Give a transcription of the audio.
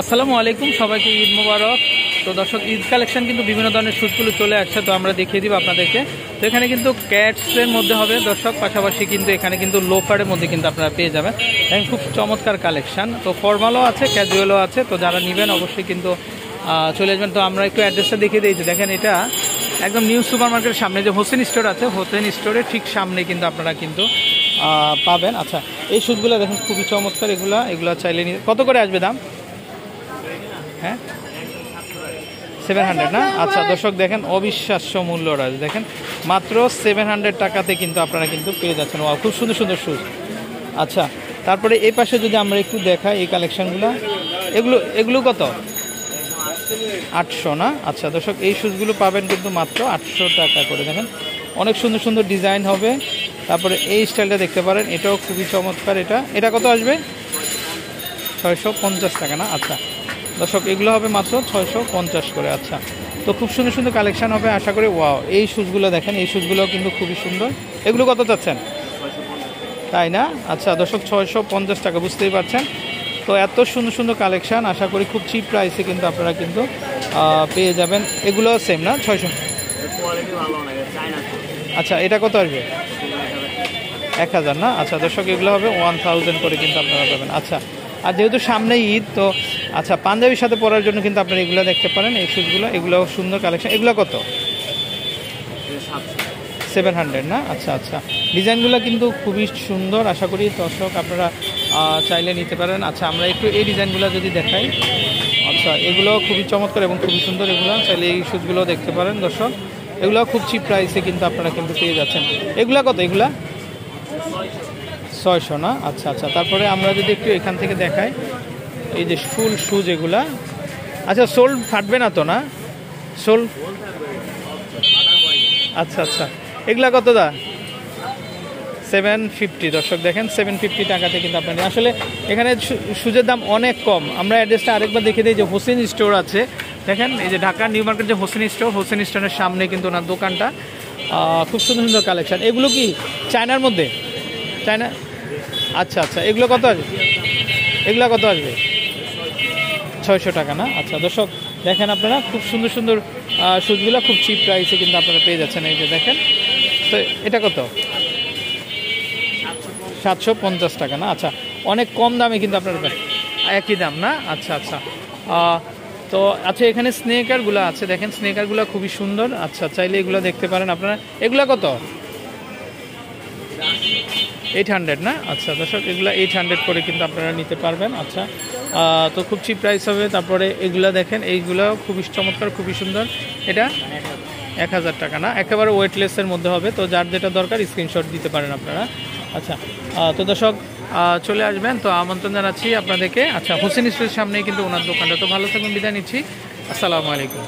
আসসালামু আলাইকুম, সবাইকে ঈদ মোবারক। তো দর্শক, ঈদ কালেকশন কিন্তু বিভিন্ন ধরনের শুজগুলো চলে আসছে, তো আমরা দেখিয়ে দিব আপনাদেরকে। তো এখানে কিন্তু ক্যাটসের মধ্যে হবে দর্শক, পাশাপাশি কিন্তু এখানে কিন্তু লোফারের মধ্যে কিন্তু আপনারা পেয়ে যাবেন। দেখেন খুব চমৎকার কালেকশন। তো ফর্মালও আছে, ক্যাজুয়ালও আছে। তো যারা নেবেন অবশ্যই কিন্তু চলে আসবেন। তো আমরা একটু অ্যাড্রেসটা দেখিয়ে দিয়েছি। দেখেন এটা একদম নিউ সুপার মার্কেটের সামনে যে হোসেন স্টোর আছে, হোসেন স্টোরের ঠিক সামনে কিন্তু আপনারা কিন্তু পাবেন। আচ্ছা, এই শুজগুলো দেখেন খুবই চমৎকার। এগুলা চাইলে কত করে আসবে দাম? হ্যাঁ, 700 না? আচ্ছা দর্শক, দেখেন অবিশ্বাস্য মূল্য রয়েছে। দেখেন মাত্র 700 টাকাতে কিন্তু আপনারা কিন্তু পেয়ে যাচ্ছেন। ওয়াও, খুব সুন্দর সুন্দর শুজ। আচ্ছা, তারপরে এই পাশে যদি আমরা একটু দেখাই এই কালেকশনগুলো, এগুলো কত? 800 না? আচ্ছা দর্শক, এই শুজগুলো পাবেন কিন্তু মাত্র 800 টাকা করে। দেখেন অনেক সুন্দর সুন্দর ডিজাইন হবে। তারপরে এই স্টাইলটা দেখতে পারেন, এটাও খুবই চমৎকার। এটা কত আসবে? 650 টাকা না? আচ্ছা দর্শক, এগুলো হবে মাত্র 650 করে। আচ্ছা, তো খুব সুন্দর সুন্দর কালেকশন হবে আশা করি। ওয়াও, এই শুজগুলো দেখেন, এই শুজগুলো কিন্তু খুবই সুন্দর। এগুলো কত চাচ্ছেন? তাই না? আচ্ছা দর্শক, 650 টাকা, বুঝতেই পারছেন। তো এত সুন্দর সুন্দর কালেকশন, আশা করি খুব চিপ প্রাইসে কিন্তু আপনারা কিন্তু পেয়ে যাবেন। এগুলো সেম না? 600। আচ্ছা, এটা কত আসবে? 1000 না? আচ্ছা দর্শক, এগুলো হবে 1000 করে কিন্তু আপনারা পাবেন। আচ্ছা, আর যেহেতু সামনে ঈদ, তো আচ্ছা পাঞ্জাবির সাথে পরার জন্য কিন্তু আপনারা এগুলো দেখতে পারেন, এই শুজগুলো। এগুলো সুন্দর কালেকশন। এগুলো কত? 700 না? আচ্ছা আচ্ছা, ডিজাইনগুলো কিন্তু খুবই সুন্দর। আশা করি দর্শক আপনারা চাইলে নিতে পারেন। আচ্ছা, আমরা একটু এই ডিজাইনগুলো যদি দেখাই। আচ্ছা, এগুলো খুবই চমৎকার এবং খুবই সুন্দর। এগুলো চাইলে এই শুজগুলো দেখতে পারেন দর্শক। এগুলো খুব চিপ প্রাইসে কিন্তু আপনারা কিন্তু পেয়ে যাচ্ছেন। এগুলো কত? এগুলা 600 না? আচ্ছা আচ্ছা, তারপরে আমরা যদি একটু এখান থেকে দেখাই, এই যে ফুল শুজ এগুলা। আচ্ছা, সোল ফাটবে না তো? না সোল? আচ্ছা আচ্ছা, এগুলা কত দা? 750 দর্শক, দেখেন 750 টাকাতে কিন্তু আপনার। আসলে এখানে শুজের দাম অনেক কম। আমরা অ্যাড্রেসটা আরেকবার দেখে দিই। যে হোসেন স্টোর আছে, দেখেন এই যে ঢাকা নিউ মার্কেট যে হোসেন স্টোর, হোসেন স্টোরের সামনে কিন্তু ওনার দোকানটা। খুব সুন্দর সুন্দর কালেকশন। এগুলো কি চায়নার মধ্যে? চায়না? আচ্ছা আচ্ছা, এগুলো কত আসবে? এগুলো কত আসবে? 600 টাকা না? আচ্ছা দর্শক, দেখেন আপনারা খুব সুন্দর সুন্দর শুজগুলো খুব চিপ প্রাইসে কিন্তু আপনারা পেয়ে যাচ্ছেন। এই যে দেখেন, তো এটা কত? 750 টাকা না? আচ্ছা, অনেক কম দামে কিন্তু আপনারা একই দাম না? আচ্ছা আচ্ছা, তো আচ্ছা, এখানে স্নেকারগুলো আছে, দেখেন স্নেকারগুলো খুবই সুন্দর। আচ্ছা, চাইলে এগুলো দেখতে পারেন আপনারা। এগুলো কত? 800 না? আচ্ছা দর্শক, এগুলো 800 করে কিন্তু আপনারা নিতে পারবেন। আচ্ছা, তো খুব চিপ প্রাইস হবে। তারপরে এগুলো দেখেন, এইগুলো খুবই চমৎকার, খুবই সুন্দর। এটা 1000 টাকা না? একেবারে ওয়েটলেসের মধ্যে হবে। তো যার যেটা দরকার স্ক্রিনশট দিতে পারেন আপনারা। আচ্ছা, তো দর্শক চলে আসবেন, তো আমন্ত্রণ জানাচ্ছি আপনাদেরকে। আচ্ছা, হোসেন স্টোরের সামনে কিন্তু ওনার দোকানটা। তো ভালো থাকুন, বিদায় নিচ্ছি। আসসালামু আলাইকুম।